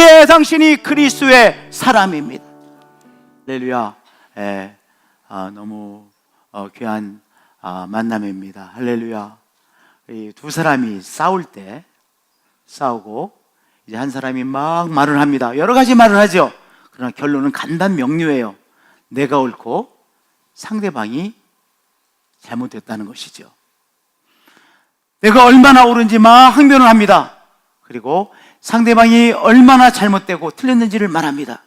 예, 당신이 그리스도의 사람입니다. 할렐루야. 너무 귀한 만남입니다. 할렐루야. 이 두 사람이 싸우고 이제 한 사람이 막 말을 합니다. 여러 가지 말을 하죠. 그러나 결론은 간단 명료해요. 내가 옳고 상대방이 잘못됐다는 것이죠. 내가 얼마나 옳은지 막 항변을 합니다. 그리고 상대방이 얼마나 잘못되고 틀렸는지를 말합니다.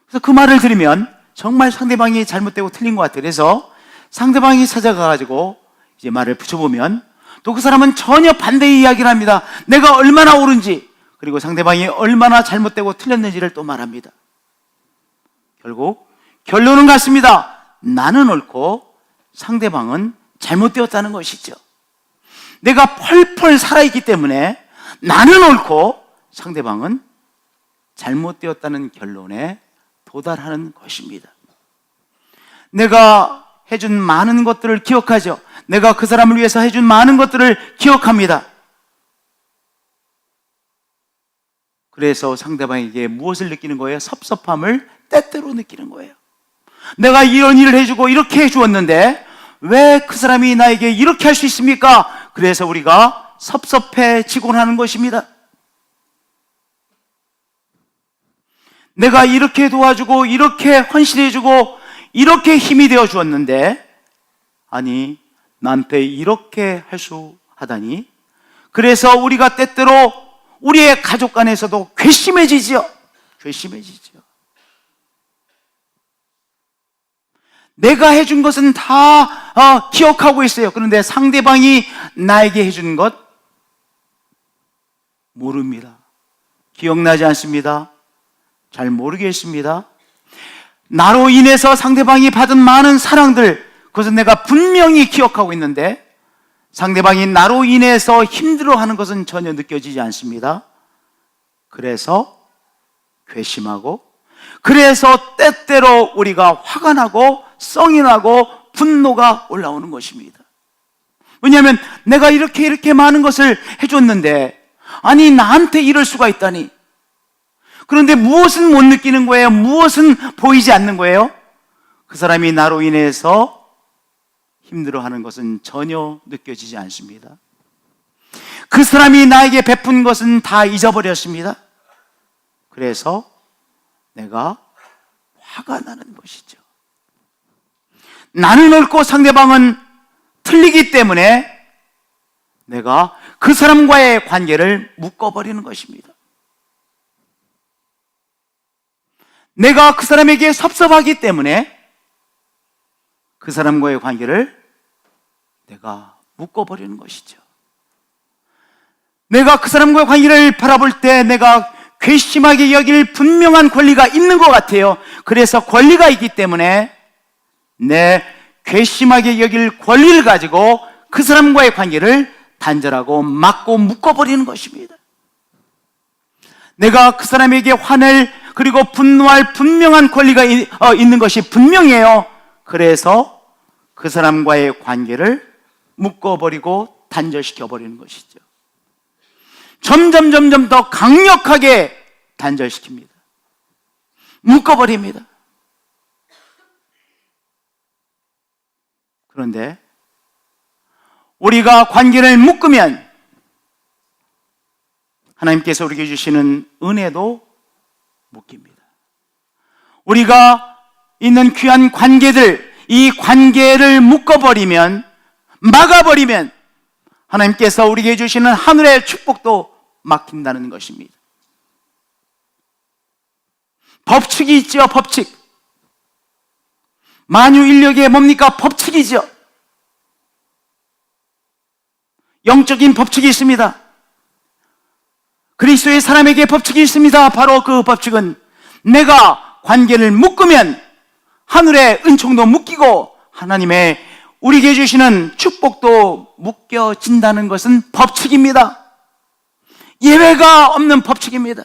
그래서 그 말을 들으면 정말 상대방이 잘못되고 틀린 것 같아요. 그래서 상대방이 찾아가가지고 이제 말을 붙여보면 또 그 사람은 전혀 반대의 이야기를 합니다. 내가 얼마나 옳은지, 그리고 상대방이 얼마나 잘못되고 틀렸는지를 또 말합니다. 결국 결론은 같습니다. 나는 옳고 상대방은 잘못되었다는 것이죠. 내가 펄펄 살아있기 때문에 나는 옳고 상대방은 잘못되었다는 결론에 도달하는 것입니다. 내가 해준 많은 것들을 기억하죠. 내가 그 사람을 위해서 해준 많은 것들을 기억합니다. 그래서 상대방에게 무엇을 느끼는 거예요? 섭섭함을 때때로 느끼는 거예요. 내가 이런 일을 해주고 이렇게 해주었는데 왜 그 사람이 나에게 이렇게 할 수 있습니까? 그래서 우리가 섭섭해지곤 하는 것입니다. 내가 이렇게 도와주고 이렇게 헌신해주고 이렇게 힘이 되어 주었는데, 아니 나한테 이렇게 할 수 하다니. 그래서 우리가 때때로 우리의 가족 간에서도 괘씸해지죠. 내가 해준 것은 다 기억하고 있어요. 그런데 상대방이 나에게 해준 것 모릅니다. 기억나지 않습니다. 잘 모르겠습니다. 나로 인해서 상대방이 받은 많은 사랑들, 그것은 내가 분명히 기억하고 있는데 상대방이 나로 인해서 힘들어하는 것은 전혀 느껴지지 않습니다. 그래서 괘씸하고, 그래서 때때로 우리가 화가 나고 성이 나고 분노가 올라오는 것입니다. 왜냐하면 내가 이렇게 많은 것을 해줬는데, 아니 나한테 이럴 수가 있다니. 그런데 무엇은 못 느끼는 거예요? 무엇은 보이지 않는 거예요? 그 사람이 나로 인해서 힘들어하는 것은 전혀 느껴지지 않습니다. 그 사람이 나에게 베푼 것은 다 잊어버렸습니다. 그래서 내가 화가 나는 것이죠. 나는 옳고 상대방은 틀리기 때문에 내가 그 사람과의 관계를 묶어버리는 것입니다. 내가 그 사람에게 섭섭하기 때문에 그 사람과의 관계를 내가 묶어버리는 것이죠. 내가 그 사람과의 관계를 바라볼 때 내가 괘씸하게 여길 분명한 권리가 있는 것 같아요. 그래서 권리가 있기 때문에 내 괘씸하게 여길 권리를 가지고 그 사람과의 관계를 단절하고 막고 묶어버리는 것입니다. 내가 그 사람에게 화낼 그리고 분노할 분명한 권리가 있는 것이 분명해요. 그래서 그 사람과의 관계를 묶어버리고 단절시켜버리는 것이죠. 점점 더 강력하게 단절시킵니다. 묶어버립니다. 그런데 우리가 관계를 묶으면 하나님께서 우리에게 주시는 은혜도 묶입니다. 우리가 있는 귀한 관계들, 이 관계를 묶어버리면, 막아버리면 하나님께서 우리에게 주시는 하늘의 축복도 막힌다는 것입니다. 법칙이 있죠. 법칙. 만유인력의 뭡니까? 법칙이죠. 영적인 법칙이 있습니다. 그리스도의 사람에게 법칙이 있습니다. 바로 그 법칙은 내가 관계를 묶으면 하늘의 은총도 묶이고 하나님의 우리에게 주시는 축복도 묶여진다는 것은 법칙입니다. 예외가 없는 법칙입니다.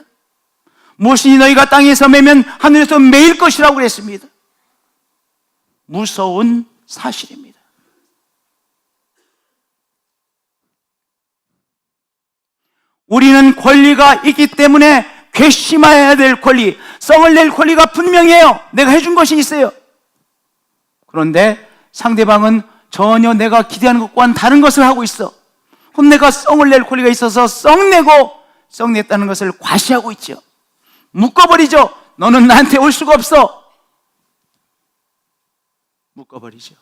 무엇이 너희가 땅에서 매면 하늘에서 매일 것이라고 그랬습니다. 무서운 사실입니다. 우리는 권리가 있기 때문에 괘씸해야 될 권리, 썩을 낼 권리가 분명해요. 내가 해준 것이 있어요. 그런데 상대방은 전혀 내가 기대하는 것과는 다른 것을 하고 있어. 그럼 내가 썩을 낼 권리가 있어서 썩냈다는 것을 과시하고 있죠. 묶어버리죠. 너는 나한테 올 수가 없어. 묶어버리죠.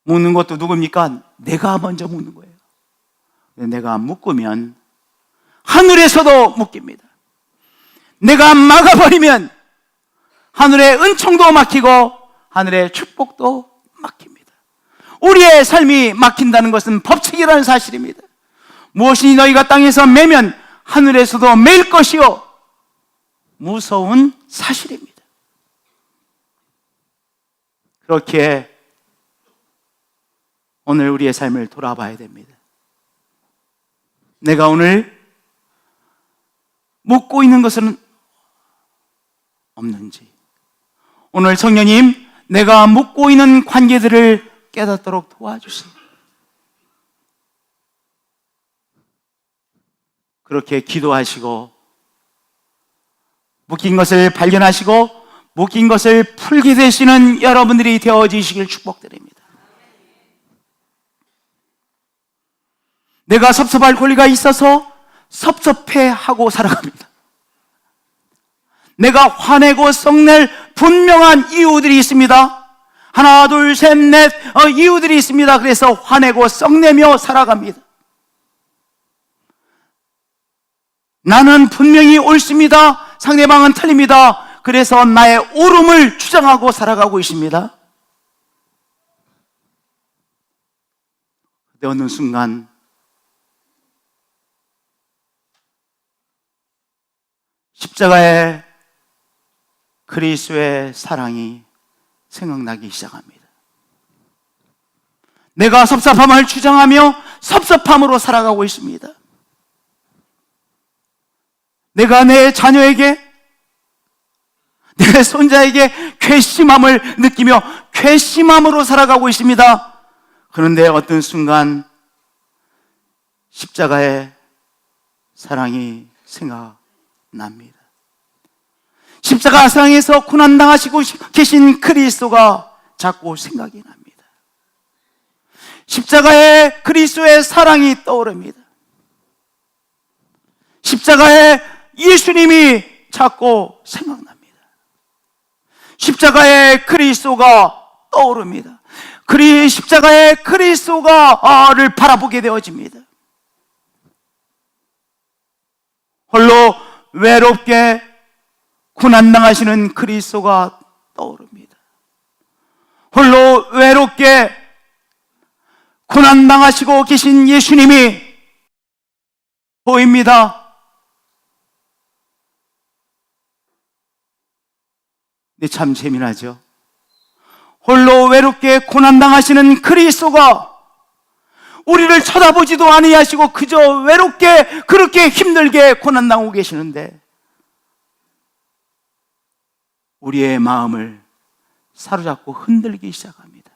묶는 것도 누굽니까? 내가 먼저 묶는 거예요. 내가 묶으면 하늘에서도 묶입니다. 내가 막아버리면 하늘의 은총도 막히고 하늘의 축복도 막힙니다. 우리의 삶이 막힌다는 것은 법칙이라는 사실입니다. 무엇이 너희가 땅에서 매면 하늘에서도 매일 것이요, 무서운 사실입니다. 그렇게 오늘 우리의 삶을 돌아봐야 됩니다. 내가 오늘 묶고 있는 것은 없는지, 오늘 성령님 내가 묶고 있는 관계들을 깨닫도록 도와주세요. 그렇게 기도하시고 묶인 것을 발견하시고 묶인 것을 풀게 되시는 여러분들이 되어지시길 축복드립니다. 내가 섭섭할 권리가 있어서 섭섭해하고 살아갑니다. 내가 화내고 썩낼 분명한 이유들이 있습니다. 하나, 둘, 셋, 넷 이유들이 있습니다. 그래서 화내고 썩내며 살아갑니다. 나는 분명히 옳습니다. 상대방은 틀립니다. 그래서 나의 옳음을 주장하고 살아가고 있습니다. 근데 어느 순간 십자가의 그리스도의 사랑이 생각나기 시작합니다. 내가 섭섭함을 주장하며 섭섭함으로 살아가고 있습니다. 내가 내 자녀에게, 내 손자에게 괘씸함을 느끼며 괘씸함으로 살아가고 있습니다. 그런데 어떤 순간 십자가의 사랑이 생각납니다. 십자가 상에서 고난당하시고 계신 그리스도가 자꾸 생각이 납니다. 십자가의 그리스도의 사랑이 떠오릅니다. 십자가의 예수님이 자꾸 생각납니다. 십자가의 그리스도가 떠오릅니다. 십자가의 그리스도를 바라보게 되어집니다. 홀로 외롭게 고난당하시는 그리스도가 떠오릅니다. 홀로 외롭게 고난당하시고 계신 예수님이 보입니다. 근데 참 재미나죠. 홀로 외롭게 고난당하시는 그리스도가 우리를 쳐다보지도 아니하시고 그저 외롭게 그렇게 힘들게 고난당하고 계시는데 우리의 마음을 사로잡고 흔들기 시작합니다.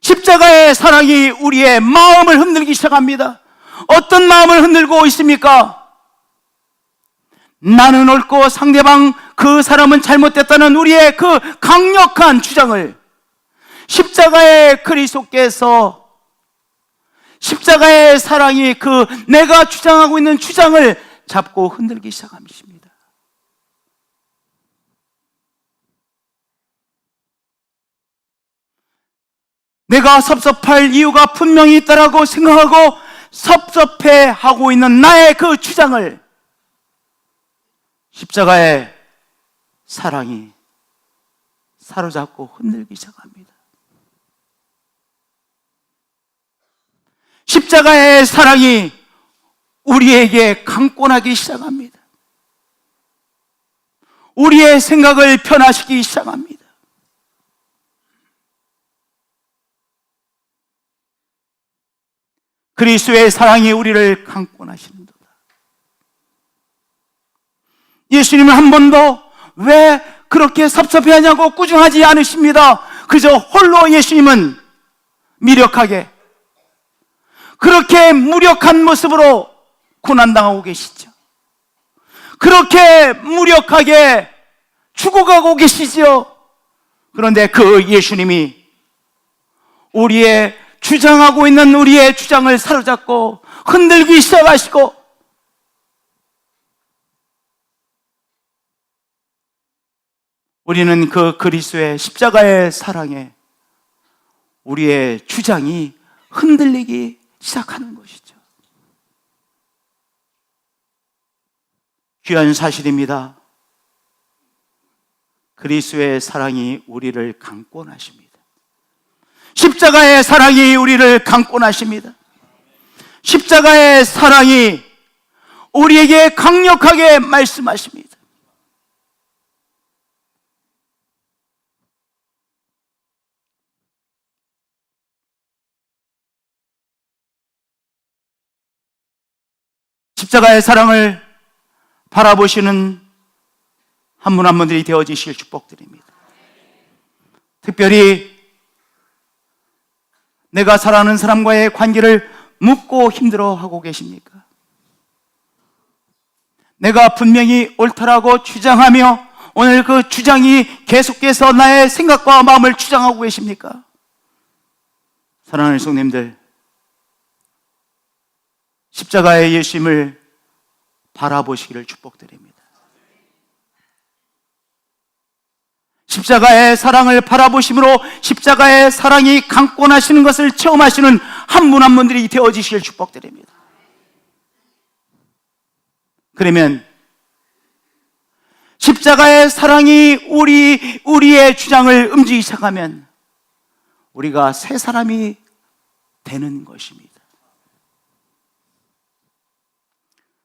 십자가의 사랑이 우리의 마음을 흔들기 시작합니다. 어떤 마음을 흔들고 있습니까? 나는 옳고 상대방 그 사람은 잘못됐다는 우리의 그 강력한 주장을 십자가의 그리스도께서, 십자가의 사랑이 그 내가 주장하고 있는 주장을 잡고 흔들기 시작합니다. 내가 섭섭할 이유가 분명히 있다라고 생각하고 섭섭해하고 있는 나의 그 주장을 십자가의 사랑이 사로잡고 흔들기 시작합니다. 십자가의 사랑이 우리에게 강권하기 시작합니다. 우리의 생각을 변화시키기 시작합니다. 그리스도의 사랑이 우리를 강권하시는도다. 예수님은 한 번도 왜 그렇게 섭섭해하냐고 꾸중하지 않으십니다. 그저 홀로 예수님은 미력하게, 그렇게 무력한 모습으로 고난당하고 계시죠. 그렇게 무력하게 죽어가고 계시죠. 그런데 그 예수님이 우리의 주장하고 있는 우리의 주장을 사로잡고 흔들기 시작하시고, 우리는 그 그리스도의 십자가의 사랑에 우리의 주장이 흔들리기 시작하는 것이죠. 귀한 사실입니다. 그리스도의 사랑이 우리를 강권하십니다. 십자가의 사랑이 우리를 강권하십니다. 십자가의 사랑이 우리에게 강력하게 말씀하십니다. 십자가의 사랑을 바라보시는 한 분 한 분들이 되어지실 축복드립니다. 특별히 내가 사랑하는 사람과의 관계를 묻고 힘들어하고 계십니까? 내가 분명히 옳다라고 주장하며 오늘 그 주장이 계속해서 나의 생각과 마음을 주장하고 계십니까? 사랑하는 성님들, 십자가의 예수님을 바라보시기를 축복드립니다. 십자가의 사랑을 바라보심으로 십자가의 사랑이 강권하시는 것을 체험하시는 한 분 한 분들이 되어지시길 축복드립니다. 그러면 십자가의 사랑이 우리의 주장을 움직이기 시작하면 우리가 새 사람이 되는 것입니다.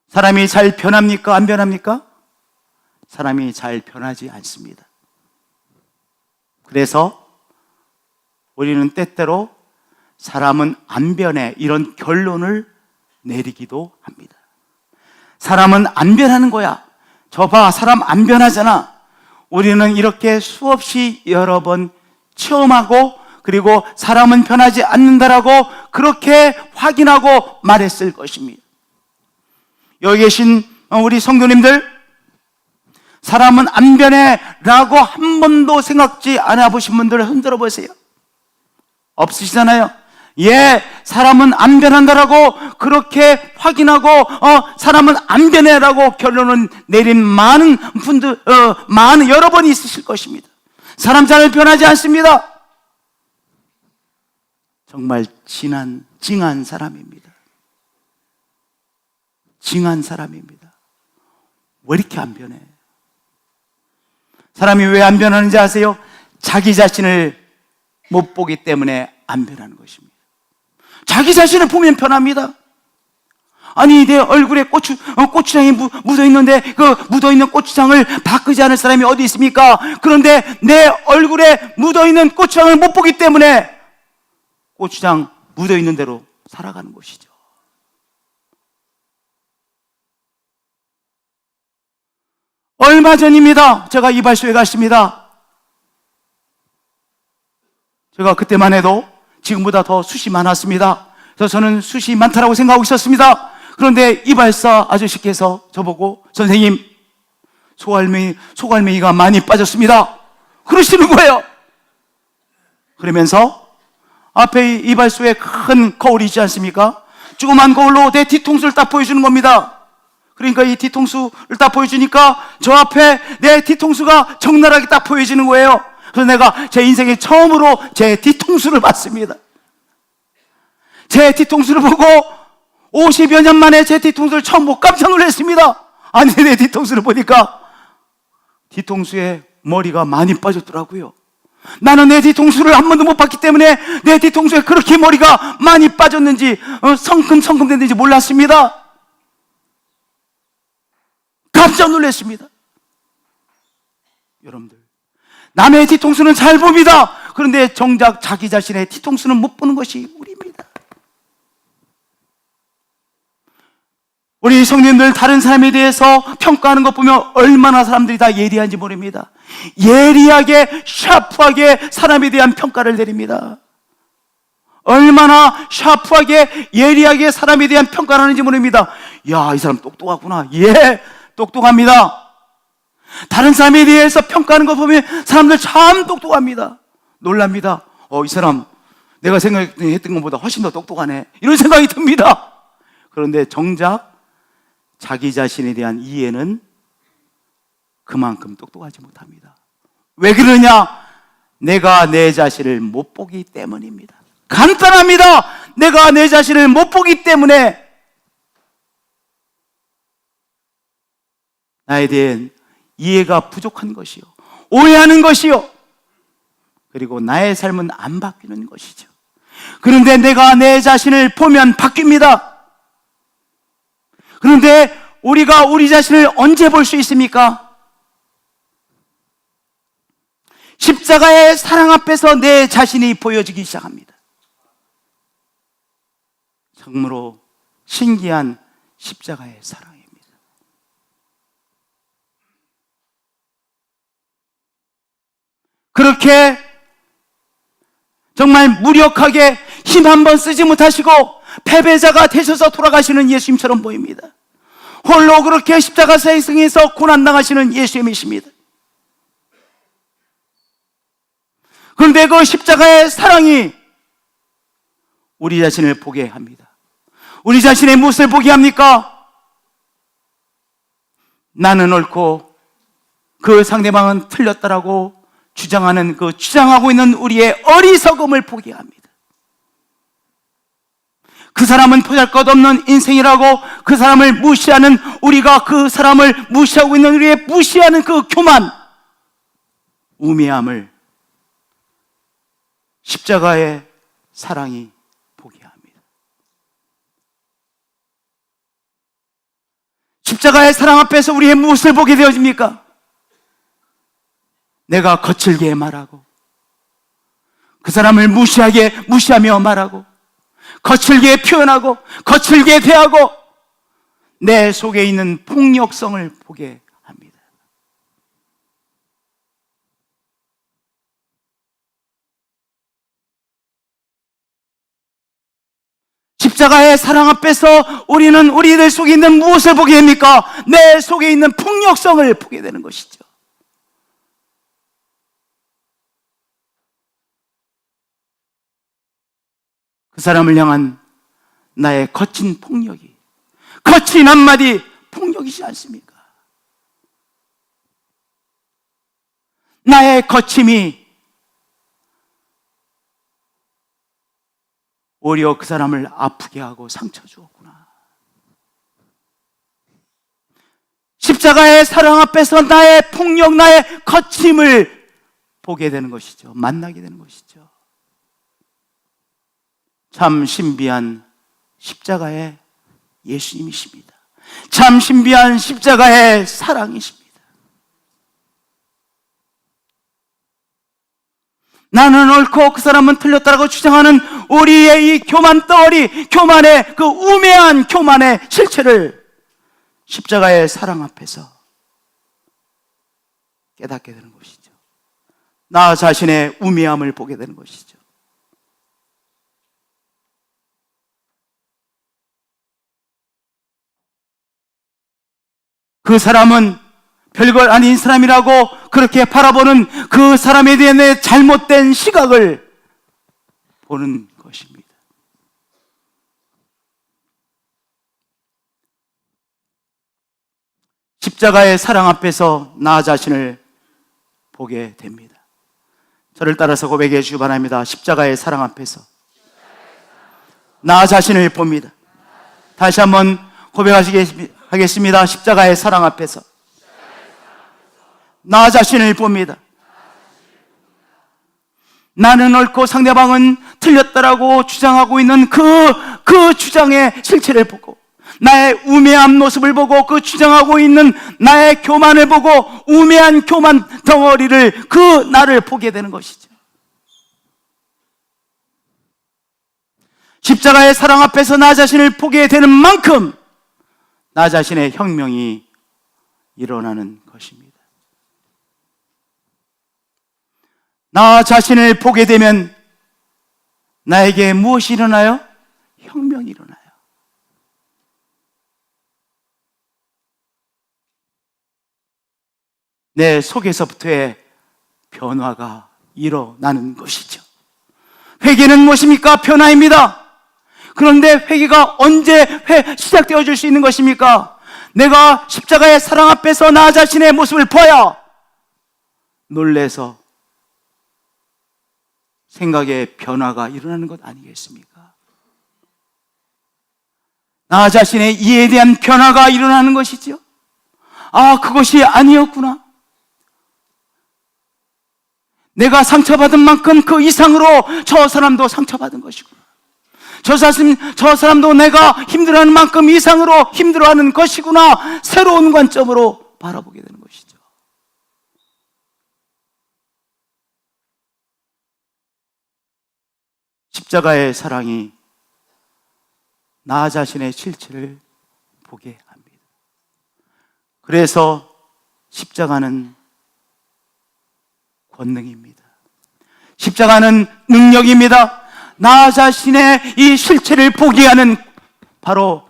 사람이 잘 변합니까? 안 변합니까? 사람이 잘 변하지 않습니다. 그래서 우리는 때때로 사람은 안 변해, 이런 결론을 내리기도 합니다. 사람은 안 변하는 거야. 저 봐, 사람 안 변하잖아. 우리는 이렇게 수없이 여러 번 체험하고, 그리고 사람은 변하지 않는다라고 그렇게 확인하고 말했을 것입니다. 여기 계신 우리 성도님들, 사람은 안 변해 라고 한 번도 생각지 않아 보신 분들 흔들어 보세요. 없으시잖아요. 예, 사람은 안 변한다라고 그렇게 확인하고 사람은 안 변해 라고 결론을 내린 많은 분들, 많은 여러 번 있으실 것입니다. 사람 잘 변하지 않습니다. 정말 징한 사람입니다. 징한 사람입니다. 왜 이렇게 안 변해? 사람이 왜 안 변하는지 아세요? 자기 자신을 못 보기 때문에 안 변하는 것입니다. 자기 자신을 보면 변합니다. 아니, 내 얼굴에 고추장이 묻어있는데 그 묻어있는 고추장을 바꾸지 않을 사람이 어디 있습니까? 그런데 내 얼굴에 묻어있는 고추장을 못 보기 때문에 고추장 묻어있는 대로 살아가는 것이죠. 얼마 전입니다. 제가 이발소에 갔습니다. 제가 그때만 해도 지금보다 더 숱이 많았습니다. 그래서 저는 숱이 많다라고 생각하고 있었습니다. 그런데 이발사 아저씨께서 저보고, 선생님, 소갈매기가 많이 빠졌습니다, 그러시는 거예요. 그러면서 앞에 이발소에 큰 거울이 있지 않습니까? 조그만 거울로 내 뒤통수를 딱 보여주는 겁니다. 그러니까 이 뒤통수를 딱 보여주니까 저 앞에 내 뒤통수가 적나라하게 딱 보여지는 거예요. 그래서 내가 제 인생에 처음으로 제 뒤통수를 봤습니다. 제 뒤통수를 보고 50여 년 만에 제 뒤통수를 처음 보고 깜짝 놀랐습니다. 아니, 내 뒤통수를 보니까 뒤통수에 머리가 많이 빠졌더라고요. 나는 내 뒤통수를 한 번도 못 봤기 때문에 내 뒤통수에 그렇게 머리가 많이 빠졌는지 성큼성큼 됐는지 몰랐습니다. 깜짝 놀랐습니다. 여러분들, 남의 뒤통수는 잘 봅니다. 그런데 정작 자기 자신의 뒤통수는 못 보는 것이 우리입니다. 우리 성도님들, 다른 사람에 대해서 평가하는 것 보면 얼마나 사람들이 다 예리한지 모릅니다. 예리하게, 샤프하게 사람에 대한 평가를 내립니다. 얼마나 샤프하게 예리하게 사람에 대한 평가를 하는지 모릅니다. 야, 이 사람 똑똑하구나. 예, 똑똑합니다. 다른 사람에 대해서 평가하는 거 보면 사람들 참 똑똑합니다. 놀랍니다. 이 사람 내가 생각했던 것보다 훨씬 더 똑똑하네, 이런 생각이 듭니다. 그런데 정작 자기 자신에 대한 이해는 그만큼 똑똑하지 못합니다. 왜 그러냐? 내가 내 자신을 못 보기 때문입니다. 간단합니다. 내가 내 자신을 못 보기 때문에 나에 대한 이해가 부족한 것이요, 오해하는 것이요, 그리고 나의 삶은 안 바뀌는 것이죠. 그런데 내가 내 자신을 보면 바뀝니다. 그런데 우리가 우리 자신을 언제 볼 수 있습니까? 십자가의 사랑 앞에서 내 자신이 보여지기 시작합니다. 참으로 신기한 십자가의 사랑입니다. 그렇게 정말 무력하게 힘 한 번 쓰지 못하시고 패배자가 되셔서 돌아가시는 예수님처럼 보입니다. 홀로 그렇게 십자가에 승해서 고난당하시는 예수님이십니다. 그런데 그 십자가의 사랑이 우리 자신을 보게 합니다. 우리 자신의 무엇을 보게 합니까? 나는 옳고 그 상대방은 틀렸다라고 주장하는 그 주장하고 있는 우리의 어리석음을 보게 합니다. 그 사람은 보잘것없는 인생이라고 그 사람을 무시하는 우리가 그 사람을 무시하고 있는 우리의 무시하는 그 교만, 우매함을 십자가의 사랑이 보게 합니다. 십자가의 사랑 앞에서 우리의 무엇을 보게 되어집니까? 내가 거칠게 말하고 그 사람을 무시하며 말하고 거칠게 표현하고 거칠게 대하고 내 속에 있는 폭력성을 보게 합니다. 십자가의 사랑 앞에서 우리는 우리들 속에 있는 무엇을 보게 됩니까? 내 속에 있는 폭력성을 보게 되는 것이죠. 그 사람을 향한 나의 거친 폭력이, 거친 한마디 폭력이지 않습니까? 나의 거침이 오히려 그 사람을 아프게 하고 상처 주었구나. 십자가의 사랑 앞에서 나의 폭력, 나의 거침을 보게 되는 것이죠. 만나게 되는 것이죠. 참 신비한 십자가의 예수님이십니다. 참 신비한 십자가의 사랑이십니다. 나는 옳고 그 사람은 틀렸다고 주장하는 우리의 이 교만 덩어리, 교만의 그 우매한 교만의 실체를 십자가의 사랑 앞에서 깨닫게 되는 것이죠. 나 자신의 우매함을 보게 되는 것이죠. 그 사람은 별걸 아닌 사람이라고 그렇게 바라보는 그 사람에 대한 내 잘못된 시각을 보는 것입니다. 십자가의 사랑 앞에서 나 자신을 보게 됩니다. 저를 따라서 고백해 주시기 바랍니다. 십자가의 사랑 앞에서 나 자신을 봅니다. 다시 한번 고백하겠습니다. 십자가의 사랑 앞에서 나 자신을 봅니다. 나는 옳고 상대방은 틀렸다라고 주장하고 있는 그 주장의 실체를 보고, 나의 우매한 모습을 보고, 그 주장하고 있는 나의 교만을 보고, 우매한 교만 덩어리를, 그 나를 보게 되는 것이죠. 십자가의 사랑 앞에서 나 자신을 보게 되는 만큼 나 자신의 혁명이 일어나는 것입니다. 나 자신을 보게 되면 나에게 무엇이 일어나요? 혁명이 일어나요. 내 속에서부터의 변화가 일어나는 것이죠. 회개는 무엇입니까? 변화입니다. 그런데 회개가 언제 시작되어질 수 있는 것입니까? 내가 십자가의 사랑 앞에서 나 자신의 모습을 보아야 놀래서 생각의 변화가 일어나는 것 아니겠습니까? 나 자신의 이해에 대한 변화가 일어나는 것이죠. 아, 그것이 아니었구나. 내가 상처받은 만큼 그 이상으로 저 사람도 상처받은 것이구나. 저 사람도 내가 힘들어하는 만큼 이상으로 힘들어하는 것이구나. 새로운 관점으로 바라보게 되는 것이죠. 십자가의 사랑이 나 자신의 실체를 보게 합니다. 그래서 십자가는 권능입니다. 십자가는 능력입니다. 나 자신의 이 실체를 보게 하는 바로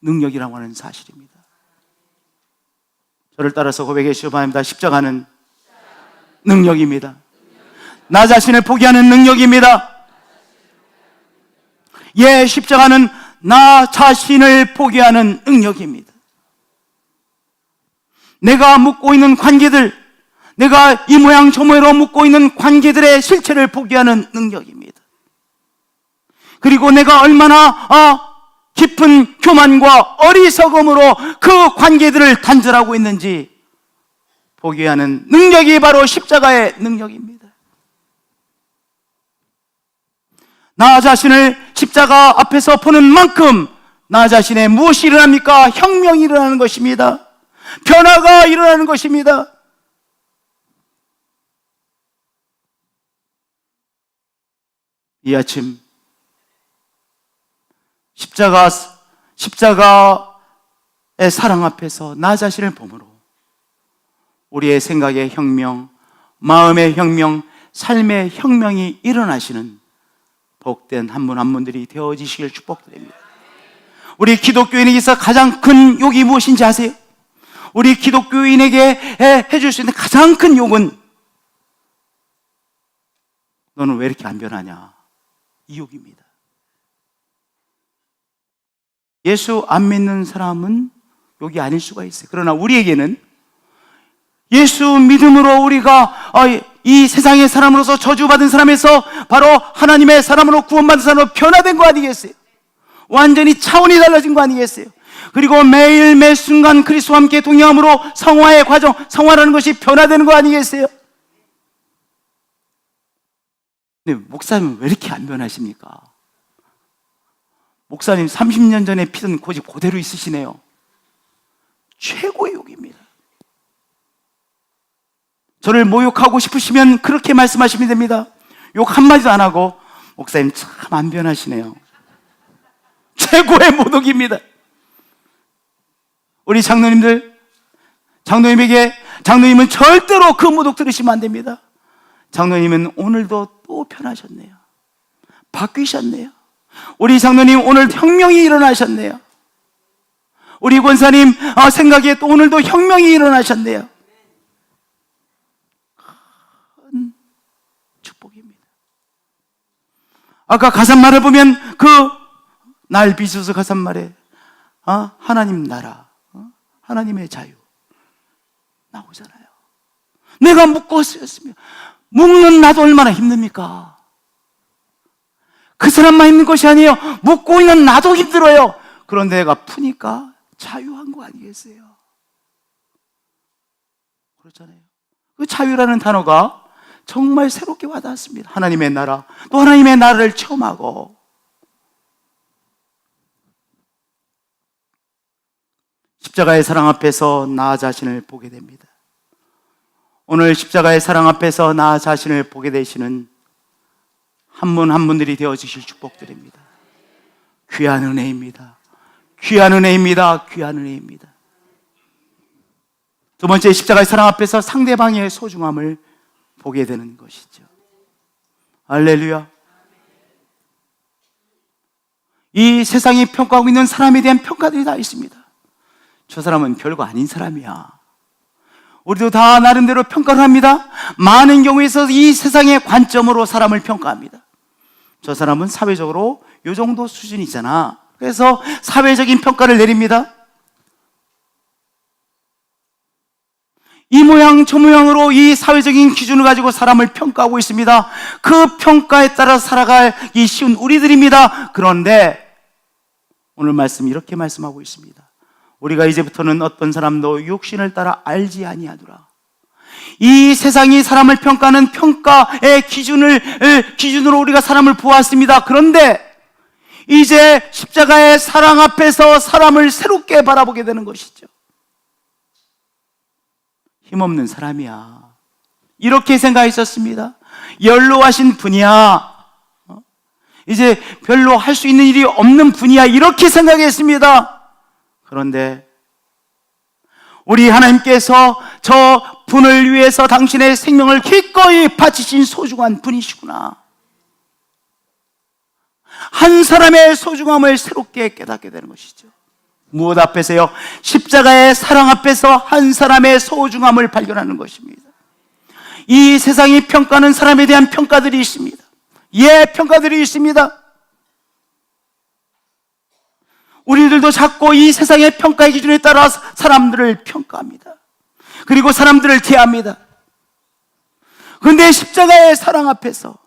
능력이라고 하는 사실입니다. 저를 따라서 고백해 주시기 바랍니다. 십자가는 능력입니다. 나 자신을 보게 하는 능력입니다. 예, 십자가는 나 자신을 보게 하는 능력입니다. 내가 묻고 있는 관계들, 내가 이 모양 저 모양으로 묻고 있는 관계들의 실체를 보게 하는 능력입니다. 그리고 내가 얼마나 깊은 교만과 어리석음으로 그 관계들을 단절하고 있는지 보게 하는 능력이 바로 십자가의 능력입니다. 나 자신을 십자가 앞에서 보는 만큼 나 자신의 무엇이 일어납니까? 혁명이 일어나는 것입니다. 변화가 일어나는 것입니다. 이 아침 십자가의 사랑 앞에서 나 자신을 보므로 우리의 생각의 혁명, 마음의 혁명, 삶의 혁명이 일어나시는 복된 한 분 한 분들이 되어지시길 축복드립니다. 우리 기독교인에게서 가장 큰 욕이 무엇인지 아세요? 우리 기독교인에게 해줄 수 있는 가장 큰 욕은 너는 왜 이렇게 안 변하냐? 이 욕입니다. 예수 안 믿는 사람은 욕이 아닐 수가 있어요. 그러나 우리에게는 예수 믿음으로 우리가 이 세상의 사람으로서 저주받은 사람에서 바로 하나님의 사람으로 구원받은 사람으로 변화된 거 아니겠어요? 완전히 차원이 달라진 거 아니겠어요? 그리고 매일 매 순간 그리스도와 함께 동행함으로 성화의 과정, 성화라는 것이 변화되는 거 아니겠어요? 근데 목사님은 왜 이렇게 안 변하십니까? 목사님 30년 전에 피던 고집 그대로 있으시네요. 최고의 욕입니다. 저를 모욕하고 싶으시면 그렇게 말씀하시면 됩니다. 욕 한마디도 안 하고 목사님 참 안 변하시네요. 최고의 모독입니다. 우리 장로님은 절대로 그 모독 들으시면 안 됩니다. 장로님은 오늘도 또 변하셨네요. 바뀌셨네요. 우리 장로님 오늘 혁명이 일어나셨네요. 우리 권사님 생각에 또 오늘도 혁명이 일어나셨네요. 큰 축복입니다. 아까 가사말을 보면 그 날 비추소서 가사말에 하나님 나라, 하나님의 자유 나오잖아요. 내가 묶었으면 묶는 나도 얼마나 힘듭니까? 그 사람만 힘든 것이 아니에요. 묶고 있는 나도 힘들어요. 그런데 내가 푸니까 자유한 거 아니겠어요? 그렇잖아요. 그 자유라는 단어가 정말 새롭게 와닿았습니다. 하나님의 나라, 또 하나님의 나라를 체험하고 십자가의 사랑 앞에서 나 자신을 보게 됩니다. 오늘 십자가의 사랑 앞에서 나 자신을 보게 되시는 한 분 한 분들이 되어주실 축복드립니다. 귀한 은혜입니다. 귀한 은혜입니다. 귀한 은혜입니다. 두 번째, 십자가의 사랑 앞에서 상대방의 소중함을 보게 되는 것이죠. 할렐루야. 이 세상이 평가하고 있는 사람에 대한 평가들이 다 있습니다. 저 사람은 별거 아닌 사람이야. 우리도 다 나름대로 평가를 합니다. 많은 경우에서 이 세상의 관점으로 사람을 평가합니다. 저 사람은 사회적으로 요 정도 수준이잖아. 그래서 사회적인 평가를 내립니다. 이 모양 저 모양으로 이 사회적인 기준을 가지고 사람을 평가하고 있습니다. 그 평가에 따라 살아가기 쉬운 우리들입니다. 그런데 오늘 말씀 이렇게 말씀하고 있습니다. 우리가 이제부터는 어떤 사람도 육신을 따라 알지 아니하노라. 이 세상이 사람을 평가하는 평가의 기준으로 우리가 사람을 보았습니다. 그런데 이제 십자가의 사랑 앞에서 사람을 새롭게 바라보게 되는 것이죠. 힘없는 사람이야, 이렇게 생각했었습니다. 연로하신 분이야, 이제 별로 할 수 있는 일이 없는 분이야, 이렇게 생각했습니다. 그런데 우리 하나님께서 저 분을 위해서 당신의 생명을 기꺼이 바치신 소중한 분이시구나, 한 사람의 소중함을 새롭게 깨닫게 되는 것이죠. 무엇 앞에서요? 십자가의 사랑 앞에서 한 사람의 소중함을 발견하는 것입니다. 이 세상이 평가하는 사람에 대한 평가들이 있습니다. 예, 평가들이 있습니다. 우리들도 자꾸 이 세상의 평가의 기준에 따라 사람들을 평가합니다. 그리고 사람들을 대합니다. 그런데 십자가의 사랑 앞에서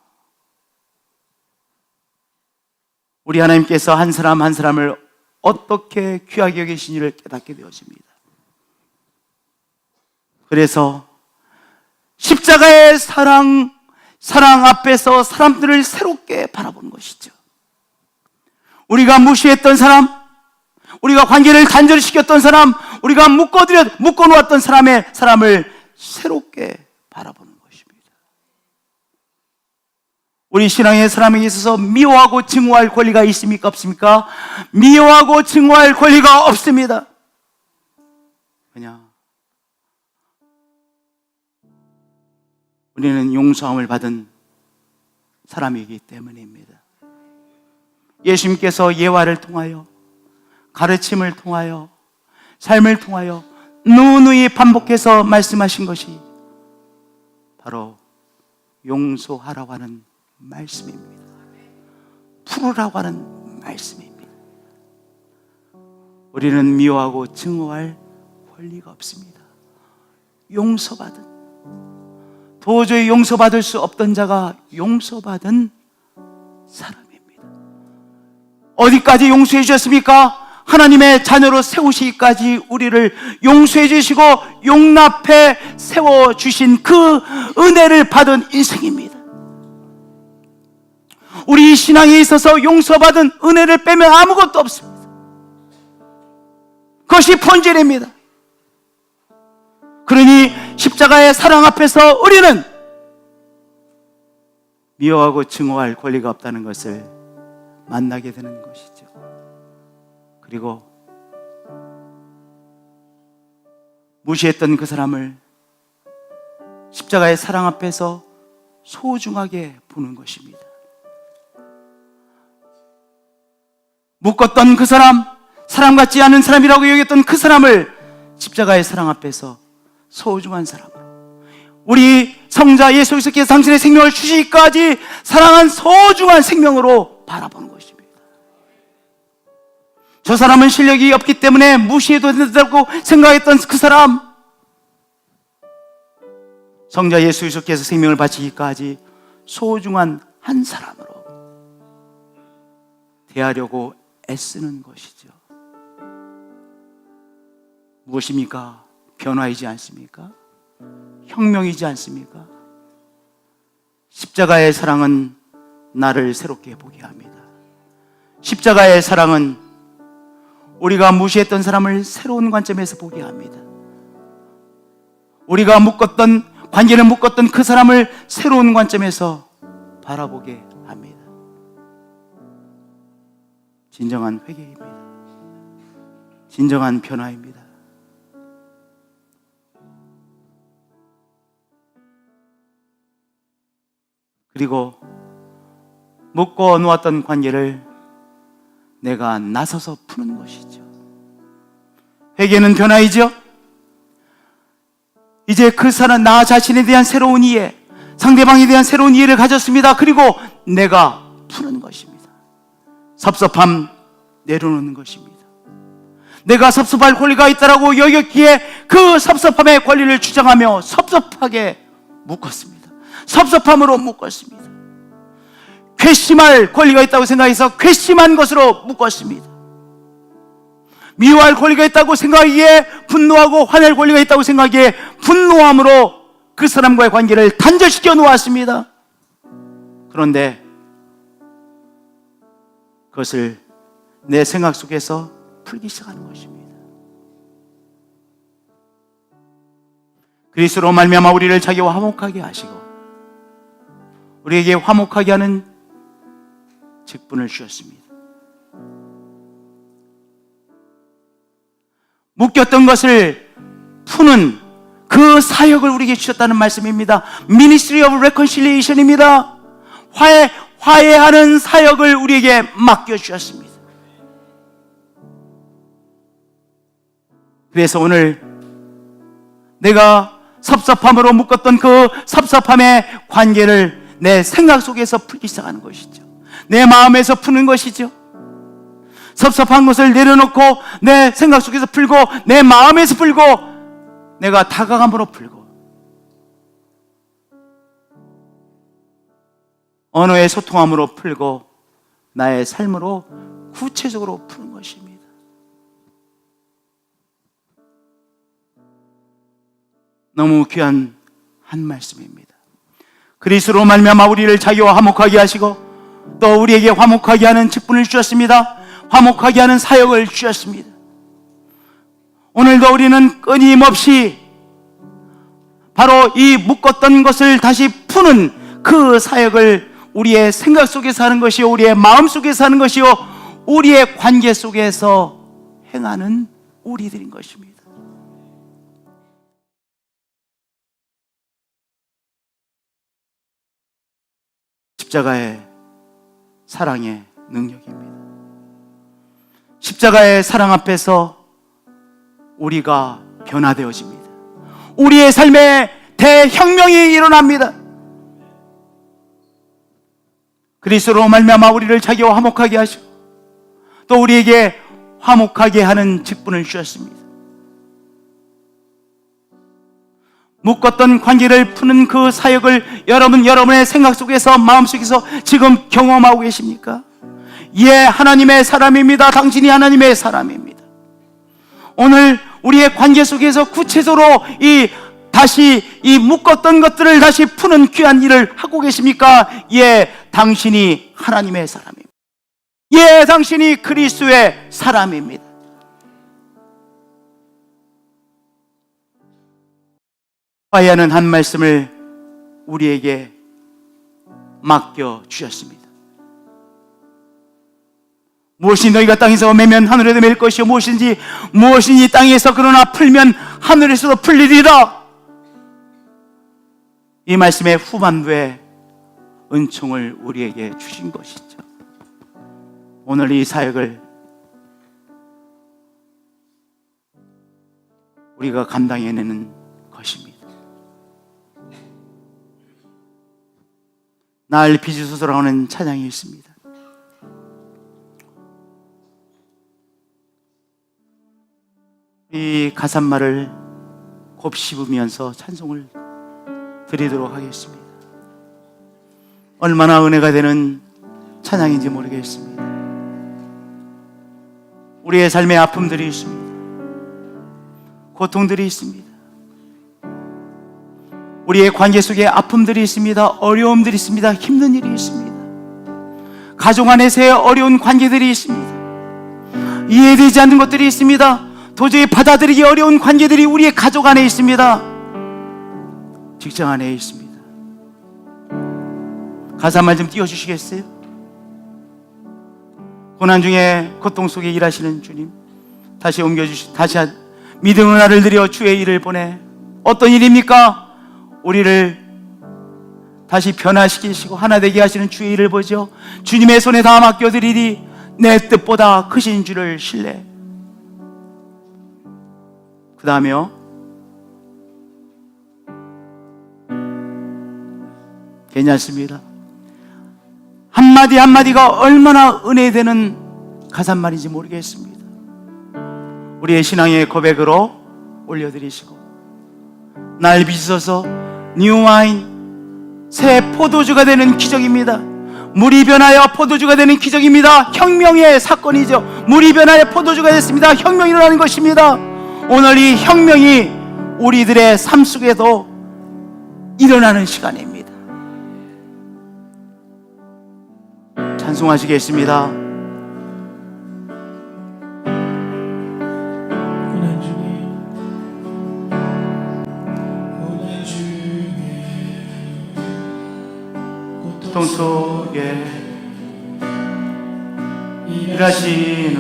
우리 하나님께서 한 사람 한 사람을 어떻게 귀하게 여기시니를 깨닫게 되어집니다. 그래서 십자가의 사랑 앞에서 사람들을 새롭게 바라보는 것이죠. 우리가 무시했던 사람, 우리가 관계를 단절히 시켰던 사람, 우리가 묶어놓았던 사람을 새롭게 바라보는 것입니다. 우리 신앙의 사람에게 있어서 미워하고 증오할 권리가 있습니까? 없습니까? 미워하고 증오할 권리가 없습니다. 그냥 우리는 용서함을 받은 사람이기 때문입니다. 예수님께서 예화를 통하여, 가르침을 통하여, 삶을 통하여 누누이 반복해서 말씀하신 것이 바로 용서하라고 하는 말씀입니다. 풀으라고 하는 말씀입니다. 우리는 미워하고 증오할 권리가 없습니다. 용서받은, 도저히 용서받을 수 없던 자가 용서받은 사람입니다. 어디까지 용서해 주셨습니까? 하나님의 자녀로 세우시기까지 우리를 용서해 주시고 용납해 세워주신 그 은혜를 받은 인생입니다. 우리 신앙에 있어서 용서받은 은혜를 빼면 아무것도 없습니다. 그것이 본질입니다. 그러니 십자가의 사랑 앞에서 우리는 미워하고 증오할 권리가 없다는 것을 만나게 되는 것이죠. 그리고 무시했던 그 사람을 십자가의 사랑 앞에서 소중하게 보는 것입니다. 묶었던 그 사람, 사람 같지 않은 사람이라고 여겼던 그 사람을 십자가의 사랑 앞에서 소중한 사람으로, 우리 성자 예수 그리스도께서 당신의 생명을 주시기까지 사랑한 소중한 생명으로 바라보는 것입니다. 저 사람은 실력이 없기 때문에 무시해도 된다고 생각했던 그 사람, 성자 예수 그리스도께서 생명을 바치기까지 소중한 한 사람으로 대하려고 애쓰는 것이죠. 무엇입니까? 변화이지 않습니까? 혁명이지 않습니까? 십자가의 사랑은 나를 새롭게 보게 합니다. 십자가의 사랑은 우리가 무시했던 사람을 새로운 관점에서 보게 합니다. 우리가 관계를 묶었던 그 사람을 새로운 관점에서 바라보게 합니다. 진정한 회개입니다. 진정한 변화입니다. 그리고 묶어 놓았던 관계를 내가 나서서 푸는 것이죠. 회개는 변화이죠. 이제 그 사람, 나 자신에 대한 새로운 이해, 상대방에 대한 새로운 이해를 가졌습니다. 그리고 내가 푸는 것입니다. 섭섭함 내려놓는 것입니다. 내가 섭섭할 권리가 있다라고 여겼기에 그 섭섭함의 권리를 주장하며 섭섭하게 묶었습니다. 섭섭함으로 묶었습니다. 괘씸할 권리가 있다고 생각해서 괘씸한 것으로 묶었습니다. 미워할 권리가 있다고 생각하기에 분노하고 화낼 권리가 있다고 생각하기에 분노함으로 그 사람과의 관계를 단절시켜 놓았습니다. 그런데 그것을 내 생각 속에서 풀기 시작하는 것입니다. 그리스도로 말미암아 우리를 자기와 화목하게 하시고 우리에게 화목하게 하는 직분을 주셨습니다. 묶였던 것을 푸는 그 사역을 우리에게 주셨다는 말씀입니다. Ministry of Reconciliation입니다. 화해하는 사역을 우리에게 맡겨주셨습니다. 그래서 오늘 내가 섭섭함으로 묶었던 그 섭섭함의 관계를 내 생각 속에서 풀기 시작하는 것이죠. 내 마음에서 푸는 것이죠. 섭섭한 것을 내려놓고 내 생각 속에서 풀고 내 마음에서 풀고 내가 다가감으로 풀고 언어의 소통함으로 풀고 나의 삶으로 구체적으로 푸는 것입니다. 너무 귀한 한 말씀입니다. 그리스도로 말미암아 우리를 자기와 화목하게 하시고 또 우리에게 화목하게 하는 직분을 주셨습니다. 화목하게 하는 사역을 주셨습니다. 오늘도 우리는 끊임없이 바로 이 묶었던 것을 다시 푸는 그 사역을 우리의 생각 속에서 하는 것이요, 우리의 마음 속에서 하는 것이요, 우리의 관계 속에서 행하는 우리들인 것입니다. 십자가의 사랑의 능력입니다. 십자가의 사랑 앞에서 우리가 변화되어집니다. 우리의 삶에 대혁명이 일어납니다. 그리스도로 말미암아 우리를 자기와 화목하게 하시고 또 우리에게 화목하게 하는 직분을 주셨습니다. 묶었던 관계를 푸는 그 사역을 여러분의 생각 속에서, 마음 속에서 지금 경험하고 계십니까? 예, 하나님의 사람입니다. 당신이 하나님의 사람입니다. 오늘 우리의 관계 속에서 구체적으로 다시 묶었던 것들을 다시 푸는 귀한 일을 하고 계십니까? 예, 당신이 하나님의 사람입니다. 예, 당신이 그리스도의 사람입니다. 화해하는 한 말씀을 우리에게 맡겨 주셨습니다. 무엇이 너희가 땅에서 매면 하늘에도 맬 것이요 무엇인지 땅에서 그러나 풀면 하늘에서도 풀리리라. 이 말씀의 후반부에 은총을 우리에게 주신 것이죠. 오늘 이 사역을 우리가 감당해내는 것입니다. 날 비추소서라는 찬양이 있습니다. 이 가사말을 곱씹으면서 찬송을 드리도록 하겠습니다. 얼마나 은혜가 되는 찬양인지 모르겠습니다. 우리의 삶에 아픔들이 있습니다. 고통들이 있습니다. 우리의 관계 속에 아픔들이 있습니다. 어려움들이 있습니다. 힘든 일이 있습니다. 가족 안에서의 어려운 관계들이 있습니다. 이해되지 않는 것들이 있습니다. 도저히 받아들이기 어려운 관계들이 우리의 가족 안에 있습니다. 직장 안에 있습니다. 가사말 좀 띄워주시겠어요? 고난 중에 고통 속에 일하시는 주님, 다시 믿음의 날을 들여 주의 일을 보내. 어떤 일입니까? 우리를 다시 변화시키시고 하나 되게 하시는 주의 일을 보죠. 주님의 손에 다 맡겨드리니 내 뜻보다 크신 줄을 신뢰. 그 다음에요, 괜찮습니다. 한마디 한마디가 얼마나 은혜되는 가사말인지 모르겠습니다. 우리의 신앙의 고백으로 올려드리시고, 날 빚어서 뉴와인, 새 포도주가 되는 기적입니다. 물이 변하여 포도주가 되는 기적입니다. 혁명의 사건이죠. 물이 변하여 포도주가 됐습니다. 혁명이 일어나는 것입니다. 오늘 이 혁명이 우리들의 삶 속에도 일어나는 시간입니다. 찬송하시겠습니다. 고통 속에 일하시는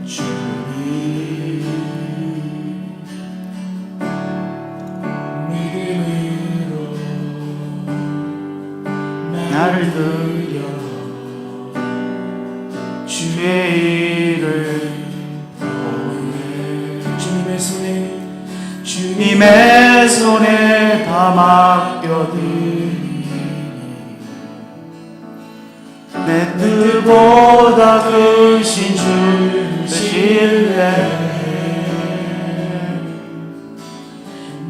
주님, 믿음으로 나를 들여 주의 일을 보내. 주님의 손에 다 맡겨드리. 내 뜻보다 크신 줄 신뢰.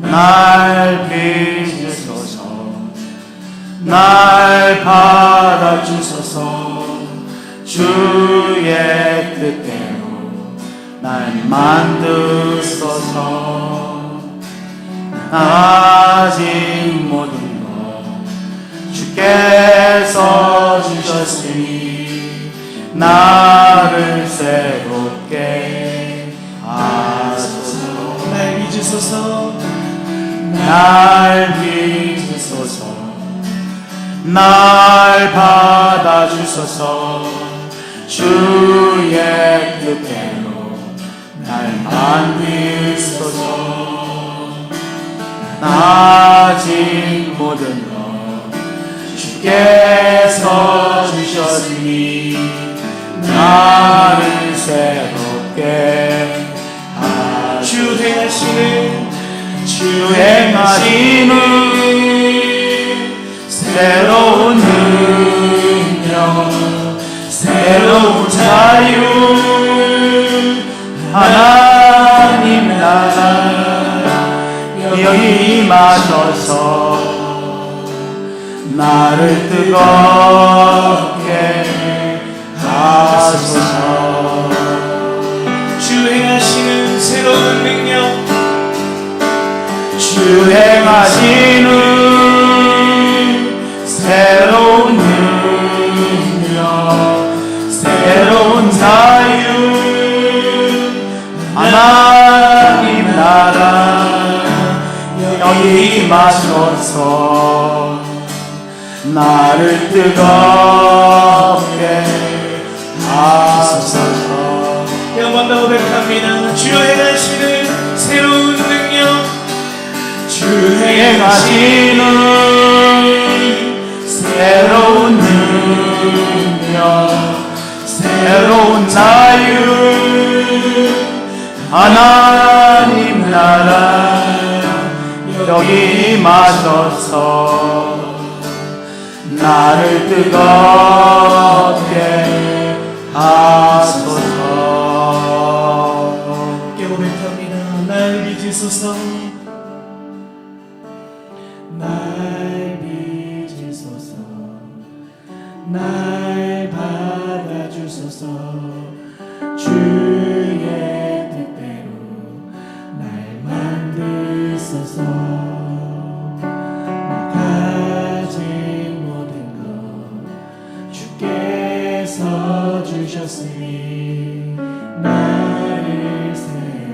날 빚으소서, 날 받아주소서. 주의 뜻대로 날 만드소서. 아직 모든 것 주께서 주셨으니 나를 새롭게 하소서. 날 빚으소서, 날 빚으소서. 날 받아주소서. 주의 뜻대로 날 만드소서. 아직 모든 것 주께서 주셨으니 나를 새롭게 주행하시는 새로운 능력, 새로운 자유, 하나님 나라 여기 임하셔서 나를 뜨겁게 하소서. 주행하시는 새로운 능력, 주행하시는 새로운 능력, 새로운 자유, 하나님 나라 여기 임하셔서 나를 뜨겁게 하소서. 한번 더 고백합니다. 주여 행하시는 새로운 능력, 주행하시는 새로운 능력, 새로운 자유, 하나님 나라 여기 임하셔서 나를 뜨겁게 하소서. 고백합니다. 날 빚으소서, 날 빚으소서. 날 받아주소서. 주의 뜻대로 날 만드소서. 가진 모든 것 주께서 주셨으니 나를 새롭게